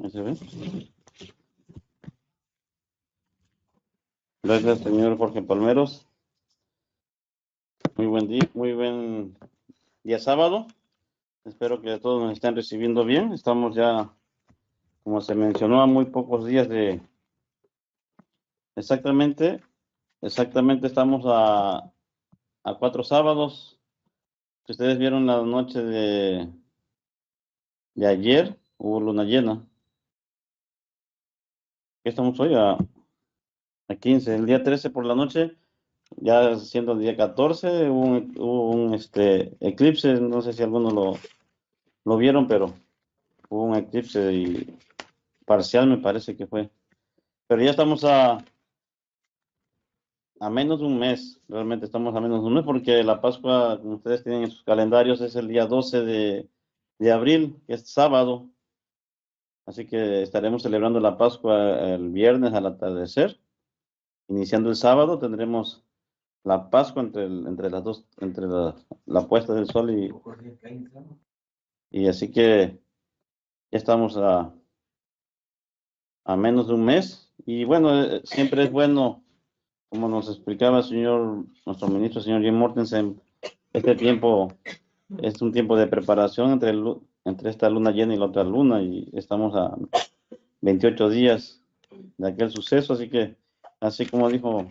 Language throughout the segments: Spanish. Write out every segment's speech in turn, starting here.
¿Me se ve? Gracias, señor Jorge Palmeros. Muy buen día sábado. Espero que todos nos estén recibiendo bien. Estamos ya, como se mencionó, a muy pocos días de... Exactamente estamos a 4 sábados. Si ustedes vieron la noche de ayer, hubo luna llena. ¿Qué estamos hoy? A 15. El día 13 por la noche, ya siendo el día 14, hubo un eclipse. No sé si algunos lo vieron, pero hubo un eclipse parcial, me parece que fue. Pero ya estamos a menos de un mes. Realmente estamos a menos de un mes porque la Pascua, como ustedes tienen en sus calendarios, es el día 12 de abril, que es sábado. Así que estaremos celebrando la Pascua el viernes al atardecer. Iniciando el sábado tendremos la Pascua entre las dos, entre la puesta del sol y así que ya estamos a menos de un mes. Y bueno, siempre es bueno, como nos explicaba nuestro ministro, señor Jim Mortensen, este tiempo es un tiempo de preparación entre esta luna llena y la otra luna, y estamos a 28 días de aquel suceso, así que, así como dijo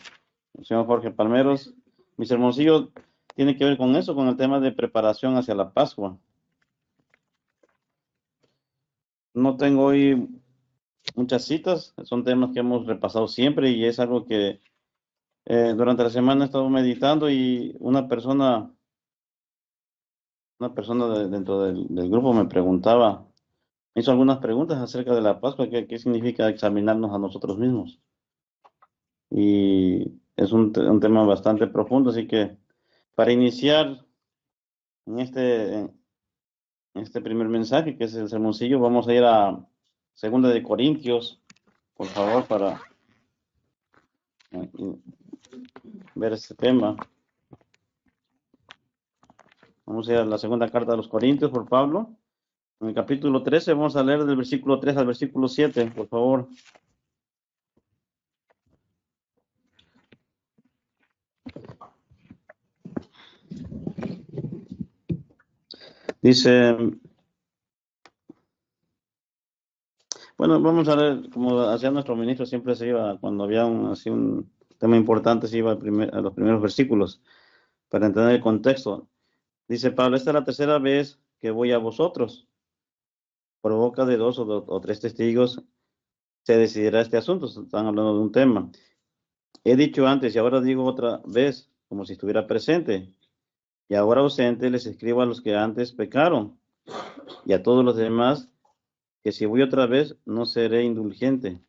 el señor Jorge Palmeros, mi sermoncillo tiene que ver con eso, con el tema de preparación hacia la Pascua. No tengo hoy muchas citas, son temas que hemos repasado siempre y es algo que durante la semana he estado meditando y una persona dentro del grupo me hizo algunas preguntas acerca de la Pascua, qué significa examinarnos a nosotros mismos. Y es un tema bastante profundo, así que para iniciar en este primer mensaje, que es el sermoncillo, vamos a ir a 2 Corintios, por favor, para ver este tema. Vamos a ir a la segunda carta de los Corintios por Pablo. En el capítulo 13 vamos a leer del versículo 3 al versículo 7, por favor. Dice, bueno, vamos a ver, como hacía nuestro ministro, siempre se iba, cuando había un tema importante, se iba a los primeros versículos, para entender el contexto. Dice Pablo, esta es la tercera vez que voy a vosotros. Por boca de 2 o 3 testigos se decidirá este asunto. Están hablando de un tema. He dicho antes y ahora digo otra vez, como si estuviera presente. Y ahora ausente les escribo a los que antes pecaron y a todos los demás que si voy otra vez no seré indulgente.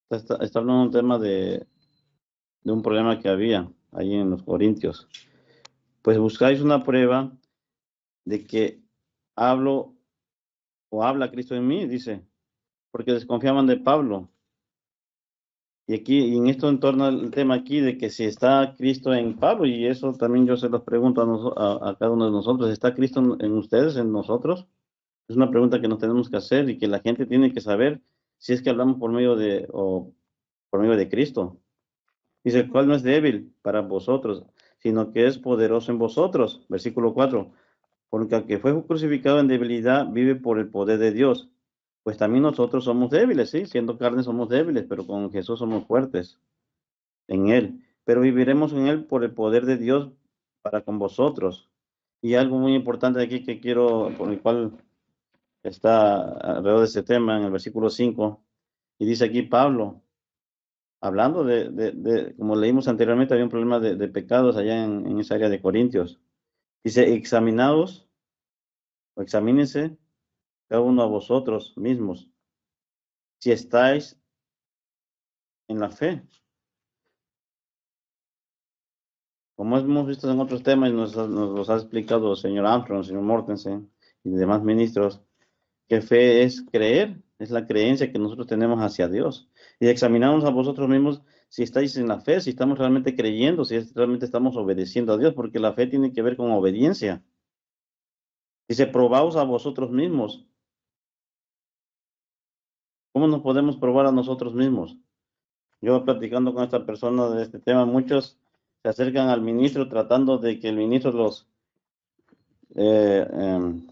Está hablando de un tema de un problema que había ahí en los Corintios. Pues buscáis una prueba de que hablo o habla Cristo en mí, dice, porque desconfiaban de Pablo. Y en esto entorna el tema aquí de que si está Cristo en Pablo, y eso también yo se los pregunto a cada uno de nosotros, ¿está Cristo en ustedes, en nosotros? Es una pregunta que nos tenemos que hacer y que la gente tiene que saber si es que hablamos por medio de Cristo. Dice, el cual no es débil para vosotros, sino que es poderoso en vosotros. Versículo 4. Porque al que fue crucificado en debilidad vive por el poder de Dios. Pues también nosotros somos débiles, sí, siendo carne somos débiles, pero con Jesús somos fuertes en Él. Pero viviremos en Él por el poder de Dios para con vosotros. Y algo muy importante aquí por el cual está alrededor de ese tema, en el versículo 5, y dice aquí Pablo, hablando como leímos anteriormente, había un problema de pecados allá en esa área de Corintios. Dice, examinaos o examínense cada uno a vosotros mismos, si estáis en la fe. Como hemos visto en otros temas, y nos los ha explicado el señor Armstrong, el señor Mortensen y demás ministros, que fe es creer, es la creencia que nosotros tenemos hacia Dios. Y examinamos a vosotros mismos si estáis en la fe, si estamos realmente creyendo, si realmente estamos obedeciendo a Dios, porque la fe tiene que ver con obediencia. Dice, probaos a vosotros mismos ¿Cómo nos podemos probar a nosotros mismos? Yo platicando con esta persona de este tema, muchos se acercan al ministro tratando de que el ministro eh, em,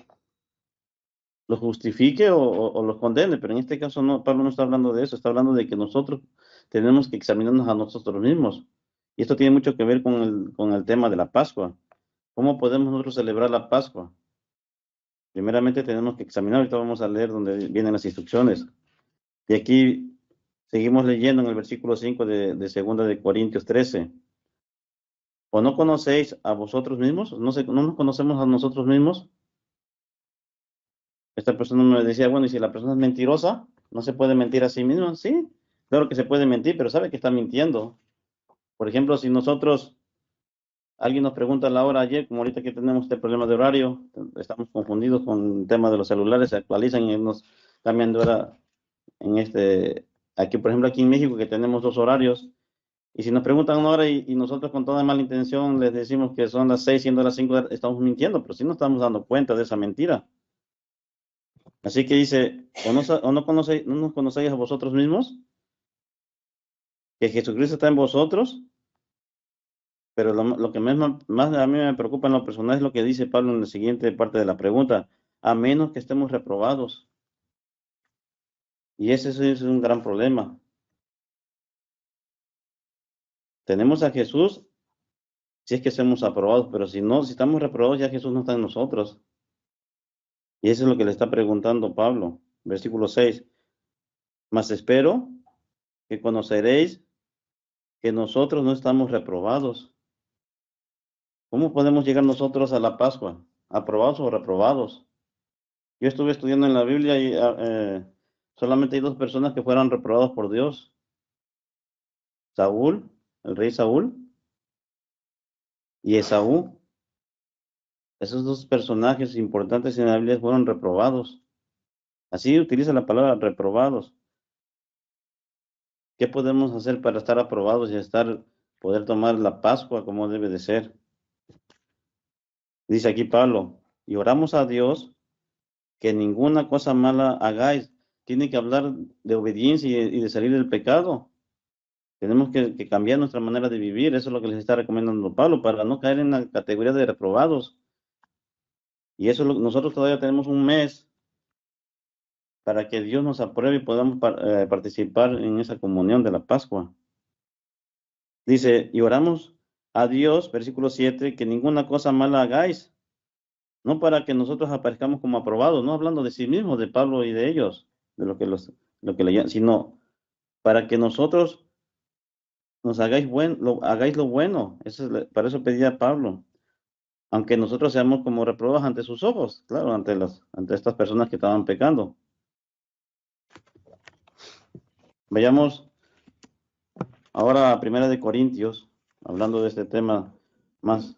los justifique o los condene, pero en este caso no, Pablo no está hablando de eso, está hablando de que nosotros tenemos que examinarnos a nosotros mismos. Y esto tiene mucho que ver con el tema de la Pascua. ¿Cómo podemos nosotros celebrar la Pascua? Primeramente tenemos que examinar, ahorita vamos a leer donde vienen las instrucciones. Y aquí seguimos leyendo en el versículo 5 de segunda de Corintios 13. ¿O no conocéis a vosotros mismos? ¿No nos conocemos a nosotros mismos? Esta persona me decía, bueno, y si la persona es mentirosa, ¿no se puede mentir a sí misma? Sí, claro que se puede mentir, pero sabe que está mintiendo. Por ejemplo, si alguien nos pregunta la hora ayer, como ahorita que tenemos este problema de horario, estamos confundidos con el tema de los celulares, se actualizan y nos cambian de hora aquí, por ejemplo, aquí en México, que tenemos dos horarios, y si nos preguntan una hora y nosotros con toda mala intención les decimos que son las 6 siendo las 5, estamos mintiendo, pero sí nos estamos dando cuenta de esa mentira. Así que dice, ¿no nos conocéis a vosotros mismos? Que Jesucristo está en vosotros, pero lo que más a mí me preocupa en lo personal es lo que dice Pablo en la siguiente parte de la pregunta, a menos que estemos reprobados. Y ese es un gran problema. Tenemos a Jesús si es que somos aprobados, pero si no, si estamos reprobados, ya Jesús no está en nosotros. Y eso es lo que le está preguntando Pablo, versículo 6. Mas espero que conoceréis que nosotros no estamos reprobados. ¿Cómo podemos llegar nosotros a la Pascua? ¿Aprobados o reprobados? Yo estuve estudiando en la Biblia y solamente hay dos personas que fueron reprobados por Dios. Saúl, el rey Saúl, y Esaú. Esos dos personajes importantes en la Biblia fueron reprobados. Así utiliza la palabra reprobados. ¿Qué podemos hacer para estar aprobados y poder tomar la Pascua como debe de ser? Dice aquí Pablo, y oramos a Dios que ninguna cosa mala hagáis. Tiene que hablar de obediencia y de salir del pecado. Tenemos que cambiar nuestra manera de vivir. Eso es lo que les está recomendando Pablo, para no caer en la categoría de reprobados. Y nosotros todavía tenemos un mes para que Dios nos apruebe y podamos participar en esa comunión de la Pascua. Dice, y oramos a Dios, versículo 7, que ninguna cosa mala hagáis, no para que nosotros aparezcamos como aprobados, no hablando de sí mismos, de Pablo y de ellos, de lo que leían, sino para que nosotros nos hagáis lo bueno. Para eso pedía Pablo, aunque nosotros seamos como reprobados ante sus ojos, claro, ante estas personas que estaban pecando. Veamos ahora a Primera de Corintios, hablando de este tema más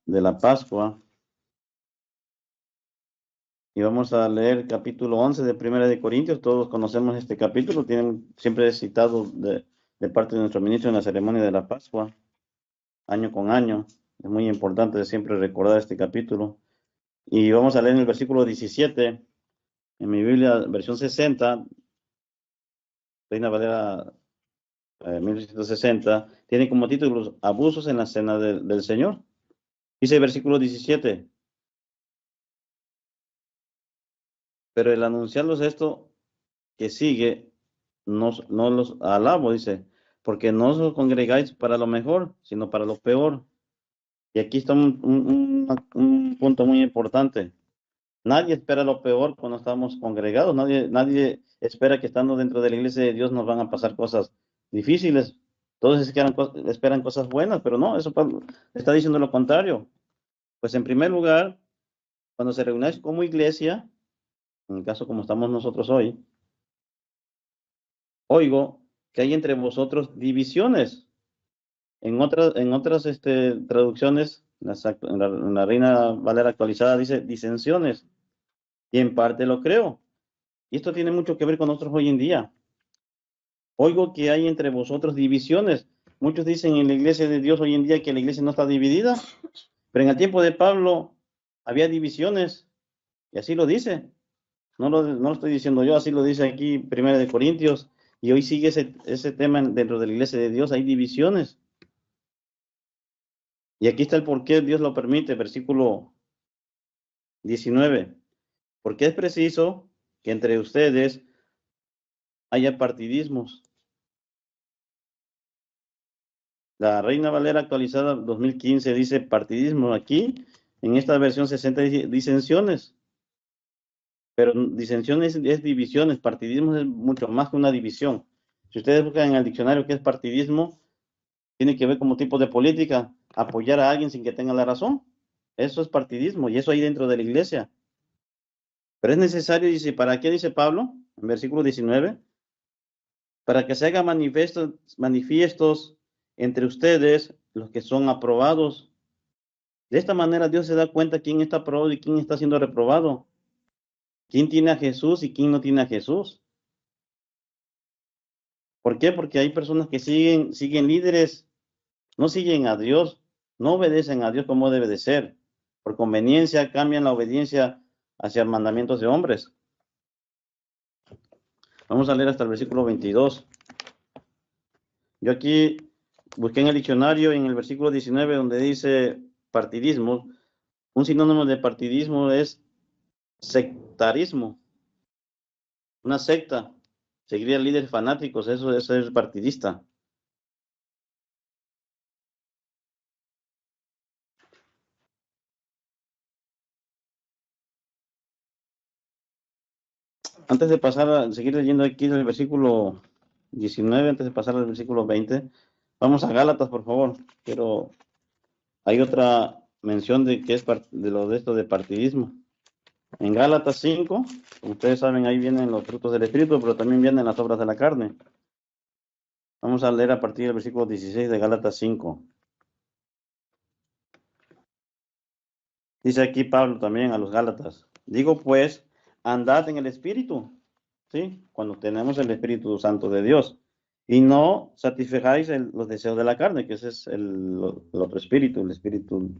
de la Pascua. Y vamos a leer capítulo 11 de Primera de Corintios. Todos conocemos este capítulo, siempre es citado de parte de nuestro ministro en la ceremonia de la Pascua, año con año. Es muy importante siempre recordar este capítulo. Y vamos a leer en el versículo 17, en mi Biblia, versión 60, Reina Valera 1960, tiene como título Abusos en la Cena del Señor. Dice el versículo 17, pero el anunciarlos esto que sigue, no los alabo, dice, porque no os congregáis para lo mejor, sino para lo peor. Y aquí está un punto muy importante. Nadie espera lo peor cuando estamos congregados. Nadie espera que estando dentro de la iglesia de Dios nos van a pasar cosas difíciles. Todos esperan cosas buenas, pero no, eso Pablo está diciendo lo contrario. Pues en primer lugar, cuando se reunáis como iglesia, en el caso como estamos nosotros hoy, oigo que hay entre vosotros divisiones. En otras traducciones, en la Reina Valera actualizada dice disensiones, y en parte lo creo. Y esto tiene mucho que ver con nosotros hoy en día. Oigo que hay entre vosotros divisiones. Muchos dicen en la iglesia de Dios hoy en día que la iglesia no está dividida, pero en el tiempo de Pablo había divisiones, y así lo dice. no lo estoy diciendo yo, así lo dice aquí Primera de Corintios, y hoy sigue ese tema dentro de la iglesia de Dios, hay divisiones. Y aquí está el por qué Dios lo permite, versículo 19. Porque es preciso que entre ustedes haya partidismos. La Reina Valera actualizada 2015 dice partidismo. Aquí, en esta versión 60 dice disensiones. Pero disensiones es divisiones. Partidismo es mucho más que una división. Si ustedes buscan en el diccionario qué es partidismo, tiene que ver como tipo de política, apoyar a alguien sin que tenga la razón. Eso es partidismo y eso hay dentro de la iglesia. Pero es necesario, dice, ¿para qué dice Pablo? En versículo 19, para que se hagan manifiestos entre ustedes los que son aprobados. De esta manera Dios se da cuenta quién está aprobado y quién está siendo reprobado, quién tiene a Jesús y quién no tiene a Jesús. ¿Por qué? Porque hay personas que siguen líderes, no siguen a Dios, no obedecen a Dios como debe de ser. Por conveniencia cambian la obediencia hacia mandamientos de hombres. Vamos a leer hasta el versículo 22. Yo aquí busqué en el diccionario, en el versículo 19, donde dice partidismo. Un sinónimo de partidismo es sectarismo, una secta, seguir a líderes fanáticos, eso es ser partidista. Antes de pasar a seguir leyendo aquí el versículo 19, antes de pasar al versículo 20, vamos a Gálatas, por favor. Pero hay otra mención de que es de lo de esto de partidismo. En Gálatas 5, como ustedes saben, ahí vienen los frutos del Espíritu, pero también vienen las obras de la carne. Vamos a leer a partir del versículo 16 de Gálatas 5. Dice aquí Pablo también a los Gálatas. Digo pues, andad en el Espíritu, ¿sí? Cuando tenemos el Espíritu Santo de Dios. Y no satisfagáis los deseos de la carne, que ese es el otro espíritu, el espíritu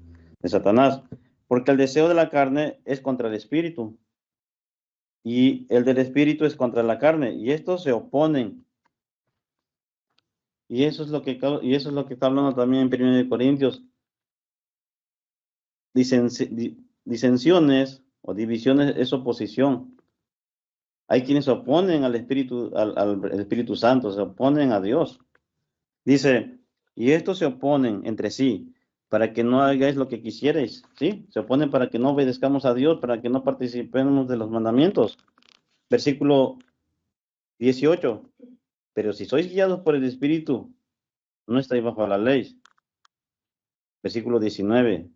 de Satanás. Porque el deseo de la carne es contra el espíritu. Y el del espíritu es contra la carne. Y estos se oponen. Y eso es lo que está hablando también en 1 Corintios. Disensiones o divisiones es oposición. Hay quienes se oponen al Espíritu, al Espíritu Santo, se oponen a Dios. Dice, y estos se oponen entre sí, para que no hagáis lo que quisierais, ¿sí? Se oponen para que no obedezcamos a Dios, para que no participemos de los mandamientos. Versículo 18. Pero si sois guiados por el Espíritu, no estáis bajo la ley. Versículo 19.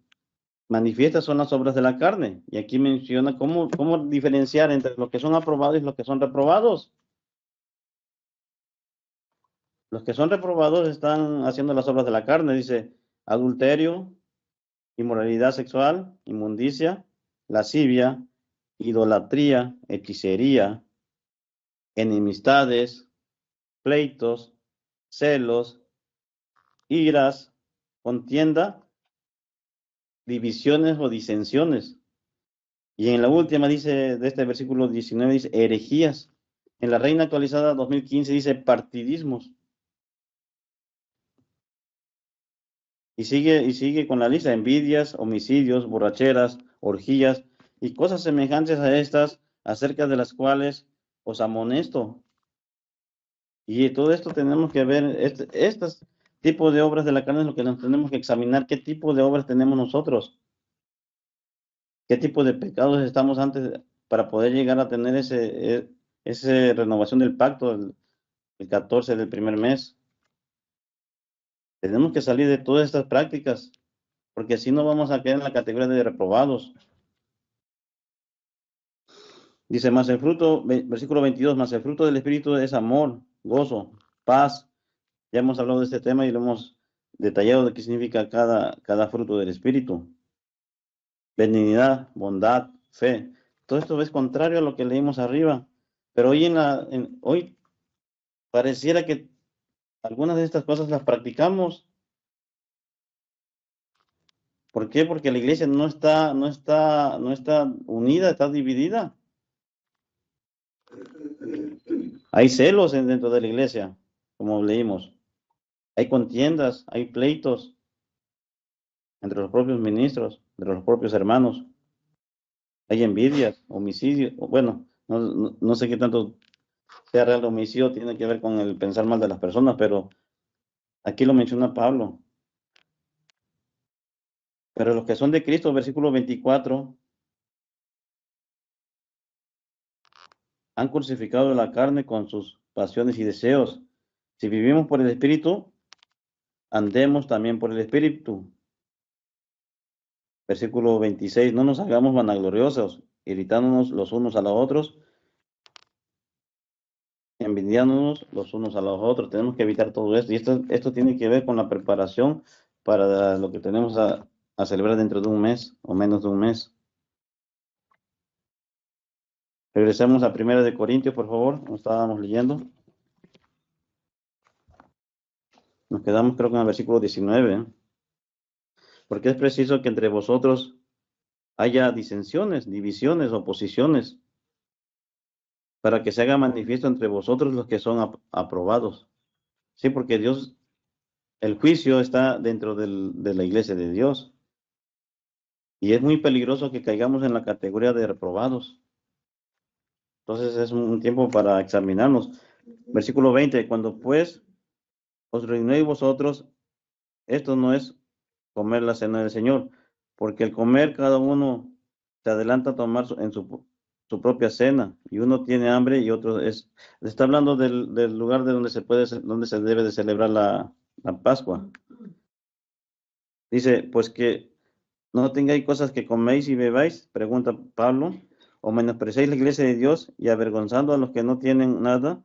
Manifiestas son las obras de la carne. Y aquí menciona cómo diferenciar entre los que son aprobados y los que son reprobados. Los que son reprobados están haciendo las obras de la carne, dice adulterio, inmoralidad sexual, inmundicia, lascivia, idolatría, hechicería, enemistades, pleitos, celos, iras, contienda, divisiones o disensiones. Y en la última dice, de este versículo 19, dice herejías. En la Reina Actualizada 2015 dice partidismos. Y sigue con la lista: envidias, homicidios, borracheras, orgías y cosas semejantes a estas, acerca de las cuales os amonesto. Y todo esto tenemos que ver, estos tipos de obras de la carne es lo que nos tenemos que examinar, qué tipo de obras tenemos nosotros, qué tipo de pecados estamos antes para poder llegar a tener ese renovación del pacto, el 14 del primer mes. Tenemos que salir de todas estas prácticas, porque si no vamos a quedar en la categoría de reprobados. Dice, más el fruto, versículo 22, más el fruto del Espíritu es amor, gozo, paz. Ya hemos hablado de este tema y lo hemos detallado de qué significa cada fruto del Espíritu. Benignidad, bondad, fe. Todo esto es contrario a lo que leímos arriba. Pero hoy pareciera que algunas de estas cosas las practicamos. ¿Por qué? Porque la iglesia no está unida, está dividida. Hay celos dentro de la iglesia, como leímos. Hay contiendas, hay pleitos entre los propios ministros, entre los propios hermanos. Hay envidias, homicidios. Bueno, no sé qué tanto sea real homicidio, tiene que ver con el pensar mal de las personas, pero aquí lo menciona Pablo. Pero los que son de Cristo, versículo 24, han crucificado la carne con sus pasiones y deseos. Si vivimos por el Espíritu, andemos también por el Espíritu. Versículo 26, no nos hagamos vanagloriosos, irritándonos los unos a los otros, envidiándonos los unos a los otros. Tenemos que evitar todo esto. Y esto tiene que ver con la preparación para lo que tenemos a celebrar dentro de un mes o menos de un mes. Regresemos a 1 Corintios, por favor. Nos estábamos leyendo. Nos quedamos, creo que en el versículo 19. Porque es preciso que entre vosotros haya disensiones, divisiones, oposiciones, para que se haga manifiesto entre vosotros los que son aprobados. Sí, porque Dios, el juicio está dentro de la iglesia de Dios. Y es muy peligroso que caigamos en la categoría de reprobados. Entonces es un tiempo para examinarnos. Versículo 20, cuando pues os reunéis vosotros, esto no es comer la cena del Señor, porque el comer cada uno se adelanta a tomar su propia cena, y uno tiene hambre y otro está hablando del lugar de donde se debe de celebrar la Pascua. Dice, pues que no tengáis cosas que coméis y bebáis, pregunta Pablo, o menospreciáis la iglesia de Dios y avergonzando a los que no tienen nada,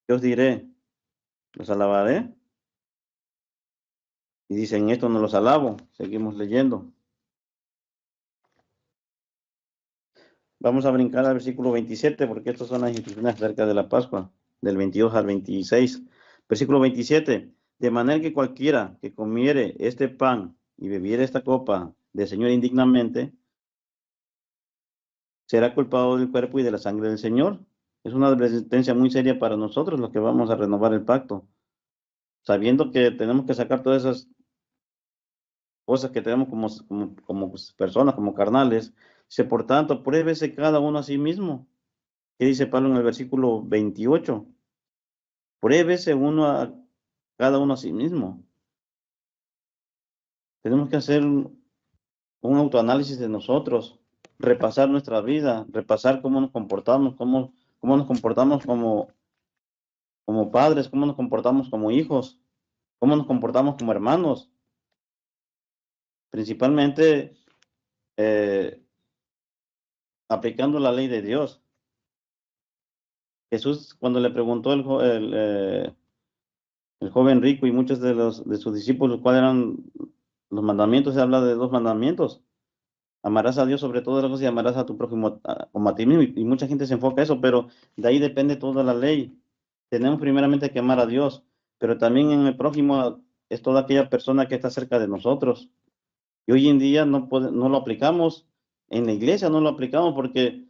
yo os diré, los alabaré. Y dicen, esto no los alabo. Seguimos leyendo. Vamos a brincar al versículo 27, porque estas son las instrucciones acerca de la Pascua, del 22 al 26. Versículo 27, de manera que cualquiera que comiere este pan y bebiere esta copa del Señor indignamente, será culpado del cuerpo y de la sangre del Señor. Es una advertencia muy seria para nosotros, los que vamos a renovar el pacto, sabiendo que tenemos que sacar todas esas cosas que tenemos como personas, como carnales. Dice, por tanto, pruébese cada uno a sí mismo. ¿Qué dice Pablo en el versículo 28? Pruébese cada uno a sí mismo. Tenemos que hacer un autoanálisis de nosotros, repasar nuestra vida, repasar cómo nos comportamos, cómo nos comportamos como padres, cómo nos comportamos como hijos, cómo nos comportamos como hermanos. Principalmente aplicando la ley de Dios. Jesús, cuando le preguntó el joven rico y muchos de sus discípulos cuáles eran los mandamientos, se habla de 2 mandamientos. Amarás a Dios sobre todas las cosas y amarás a tu prójimo como a ti mismo. Y mucha gente se enfoca en eso, pero de ahí depende toda la ley. Tenemos primeramente que amar a Dios, pero también en el prójimo es toda aquella persona que está cerca de nosotros. Y hoy en día no lo aplicamos, en la iglesia no lo aplicamos porque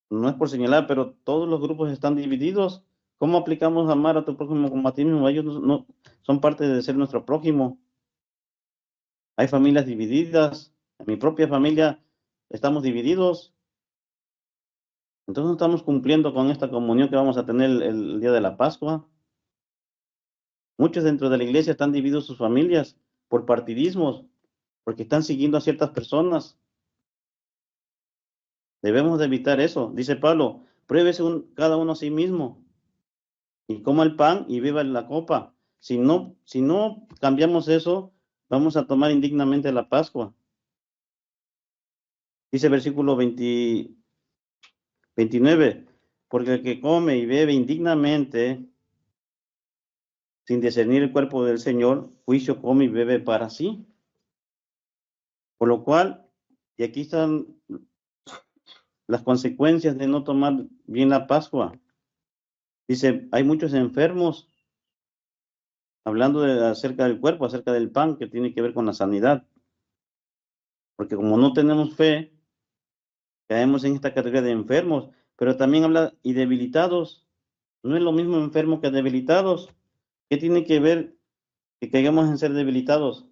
no es por señalar, pero todos los grupos están divididos. ¿Cómo aplicamos amar a tu prójimo como a ti mismo? Ellos no son parte de ser nuestro prójimo. Hay familias divididas. En mi propia familia estamos divididos. Entonces no estamos cumpliendo con esta comunión que vamos a tener el día de la Pascua. Muchos dentro de la iglesia están divididos sus familias por partidismos, porque están siguiendo a ciertas personas. Debemos de evitar eso. Dice Pablo, pruébese cada uno a sí mismo y coma el pan y beba la copa. Si no cambiamos eso, vamos a tomar indignamente la Pascua. Dice versículo 29, porque el que come y bebe indignamente, sin discernir el cuerpo del Señor, juicio come y bebe para sí. Por lo cual, y aquí están las consecuencias de no tomar bien la Pascua. Dice, hay muchos enfermos, hablando acerca del cuerpo, acerca del pan, que tiene que ver con la sanidad. Porque como no tenemos fe, caemos en esta categoría de enfermos, pero también habla y debilitados. No es lo mismo enfermo que debilitados. ¿Qué tiene que ver que caigamos en ser debilitados?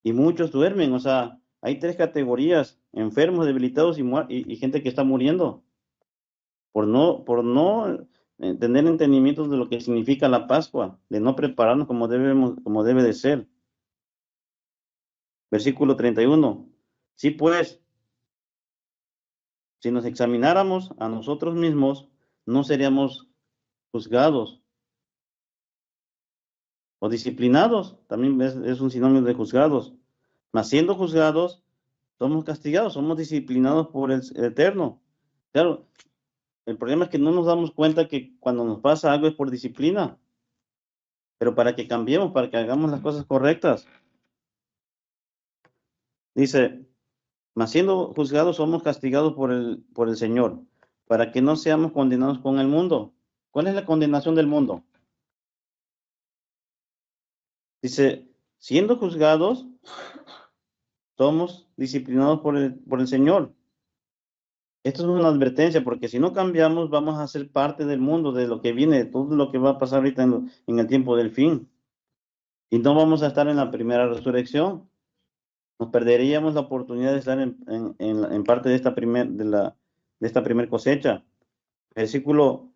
Y muchos duermen, o sea, hay tres categorías: enfermos, debilitados y gente que está muriendo por no tener entendimientos de lo que significa la Pascua, de no prepararnos como debe de ser. Versículo 31. Sí, pues, si nos examináramos a nosotros mismos, no seríamos juzgados o disciplinados, también es un sinónimo de juzgados. Mas siendo juzgados, somos castigados, somos disciplinados por el Eterno. Claro, el problema es que no nos damos cuenta que cuando nos pasa algo es por disciplina, pero para que cambiemos, para que hagamos las cosas correctas. Dice, mas siendo juzgados somos castigados por el Señor, para que no seamos condenados con el mundo. ¿Cuál es la condenación del mundo? Dice, siendo juzgados somos disciplinados por el Señor. Esto es una advertencia, porque si no cambiamos, vamos a ser parte del mundo, de lo que viene, de todo lo que va a pasar ahorita en el tiempo del fin. Y no vamos a estar en la primera resurrección. Nos perderíamos la oportunidad de estar en parte de esta primer cosecha. Versículo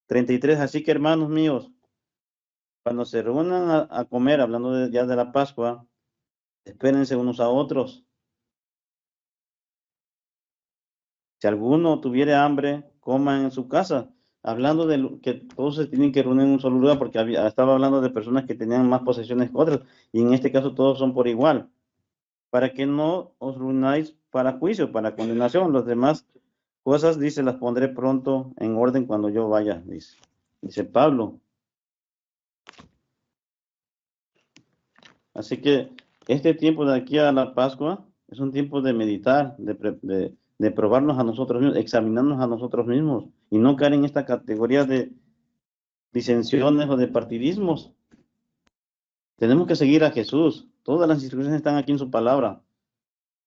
33. Así que, hermanos míos, cuando se reúnan a comer, hablando ya de la Pascua, espérense unos a otros. Si alguno tuviere hambre, coma en su casa. Hablando de que todos se tienen que reunir en un solo lugar, porque estaba hablando de personas que tenían más posesiones que otras, y en este caso todos son por igual, para que no os reunáis para juicio, para condenación. Las demás cosas, dice, las pondré pronto en orden cuando yo vaya, dice Pablo. Así que este tiempo de aquí a la Pascua es un tiempo de meditar, de probarnos a nosotros mismos, examinarnos a nosotros mismos y no caer en esta categoría de disensiones o de partidismos. Tenemos que seguir a Jesús. Todas las instrucciones están aquí en su palabra.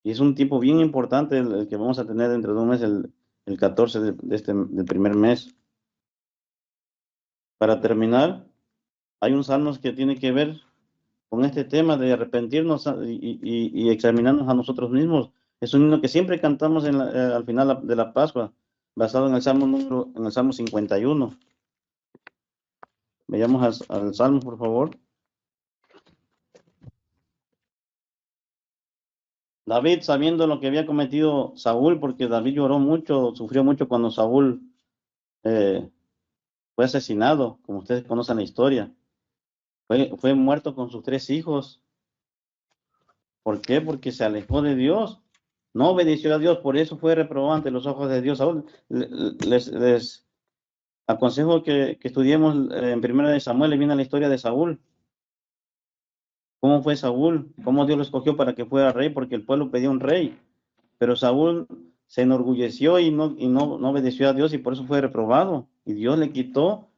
Y es un tiempo bien importante el que vamos a tener dentro de un mes, el 14 del primer mes. Para terminar, hay un salmo que tiene que ver con este tema de arrepentirnos y examinarnos a nosotros mismos. Es un himno que siempre cantamos al final de la Pascua, basado en el Salmo 51. Veamos al Salmo, por favor. David, sabiendo lo que había cometido Saúl, porque David lloró mucho, sufrió mucho cuando Saúl eh, fue asesinado, como ustedes conocen la historia. Fue muerto con sus 3 hijos. ¿Por qué? Porque se alejó de Dios. No obedeció a Dios, por eso fue reprobado ante los ojos de Dios. Saúl, les aconsejo que estudiemos en Primera de Samuel, y viene la historia de Saúl. ¿Cómo fue Saúl? ¿Cómo Dios lo escogió para que fuera rey? Porque el pueblo pedía un rey. Pero Saúl se enorgulleció y no obedeció a Dios, y por eso fue reprobado. Y Dios le quitó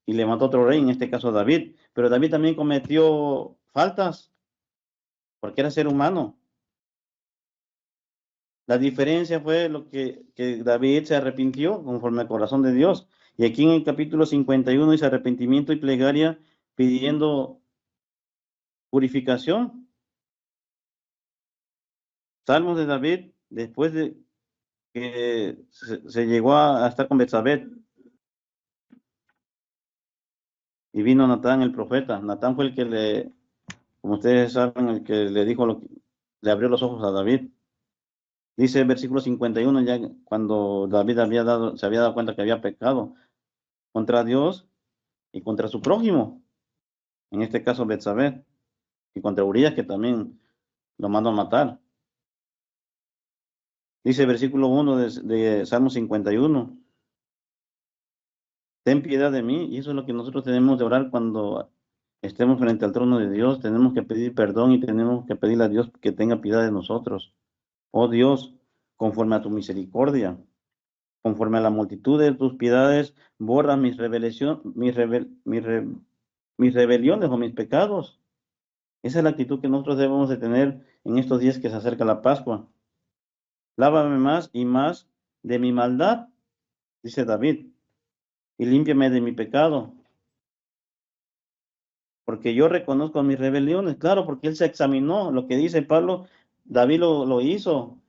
y le mató otro rey, en este caso David. Pero David también cometió faltas, porque era ser humano. La diferencia fue que David se arrepintió conforme al corazón de Dios. Y aquí en el capítulo 51 dice arrepentimiento y plegaria pidiendo purificación. Salmos de David, después de que se llegó a estar con Betsabé, y vino Natán el profeta. Natán fue el que como ustedes saben, el que le dijo le abrió los ojos a David. Dice el versículo 51, ya cuando David se había dado cuenta que había pecado contra Dios y contra su prójimo, en este caso Betsabé, y contra Urías, que también lo mandó a matar. Dice el versículo 1 de Salmo 51, ten piedad de mí. Y eso es lo que nosotros tenemos de orar cuando estemos frente al trono de Dios. Tenemos que pedir perdón y tenemos que pedirle a Dios que tenga piedad de nosotros. Oh Dios, conforme a tu misericordia, conforme a la multitud de tus piedades, borra mis rebeliones o mis pecados. Esa es la actitud que nosotros debemos de tener en estos días que se acerca la Pascua. Lávame más y más de mi maldad, dice David, y límpiame de mi pecado, porque yo reconozco mis rebeliones. Claro, porque él se examinó. Lo que dice Pablo, David lo hizo.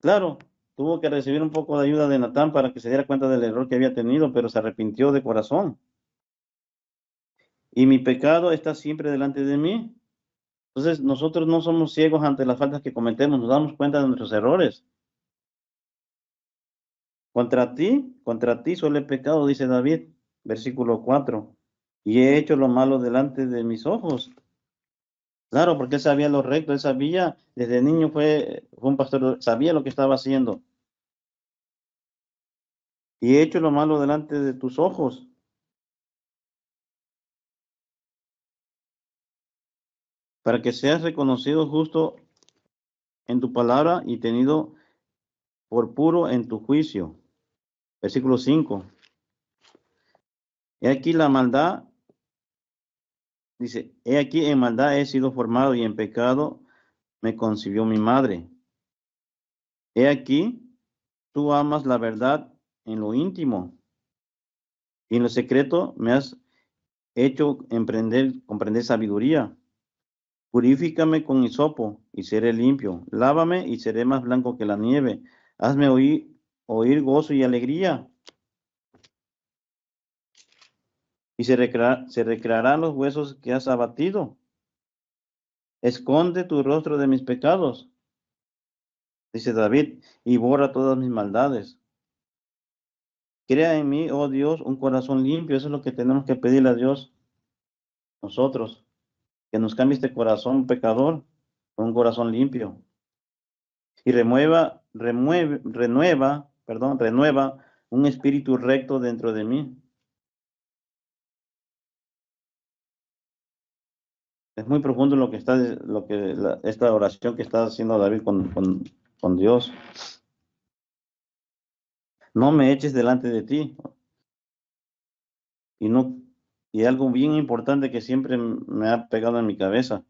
Claro, tuvo que recibir un poco de ayuda de Natán para que se diera cuenta del error que había tenido, pero se arrepintió de corazón. Y mi pecado está siempre delante de mí. Entonces, nosotros no somos ciegos ante las faltas que cometemos, nos damos cuenta de nuestros errores. Contra ti solo he pecado, dice David, versículo 4, y he hecho lo malo delante de mis ojos. Claro, porque él sabía lo recto, él sabía, desde niño fue un pastor, sabía lo que estaba haciendo. Y he hecho lo malo delante de tus ojos, para que seas reconocido justo en tu palabra y tenido por puro en tu juicio. Versículo 5. He aquí la maldad, dice, he aquí en maldad he sido formado y en pecado me concibió mi madre. He aquí, tú amas la verdad en lo íntimo y en lo secreto me has hecho comprender sabiduría. Purifícame con hisopo y seré limpio. Lávame y seré más blanco que la nieve. Hazme oír gozo y alegría. Y se recrearán los huesos que has abatido. Esconde tu rostro de mis pecados, dice David, y borra todas mis maldades. Crea en mí, oh Dios, un corazón limpio. Eso es lo que tenemos que pedirle a Dios nosotros, que nos cambie este corazón pecador por un corazón limpio. Y renueva un espíritu recto dentro de mí. Es muy profundo esta oración que está haciendo David con Dios. No me eches delante de ti. Y no, y algo bien importante que siempre me ha pegado en mi cabeza.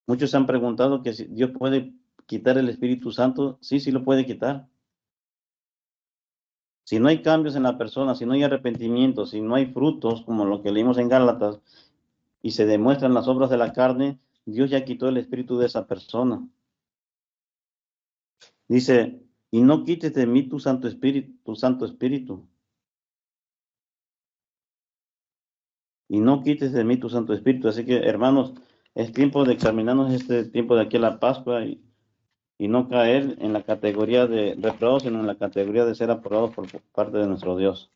Muchos se han preguntado que si Dios puede quitar el Espíritu Santo. Sí, sí lo puede quitar. Si no hay cambios en la persona, si no hay arrepentimiento, si no hay frutos, como lo que leímos en Gálatas, y se demuestran las obras de la carne, Dios ya quitó el espíritu de esa persona. Dice, y no quites de mí tu Santo Espíritu, tu Santo Espíritu. Y no quites de mí tu Santo Espíritu. Así que, hermanos, es tiempo de examinarnos este tiempo de aquí a la Pascua y no caer en la categoría de reprobados, sino en la categoría de ser aprobados por parte de nuestro Dios.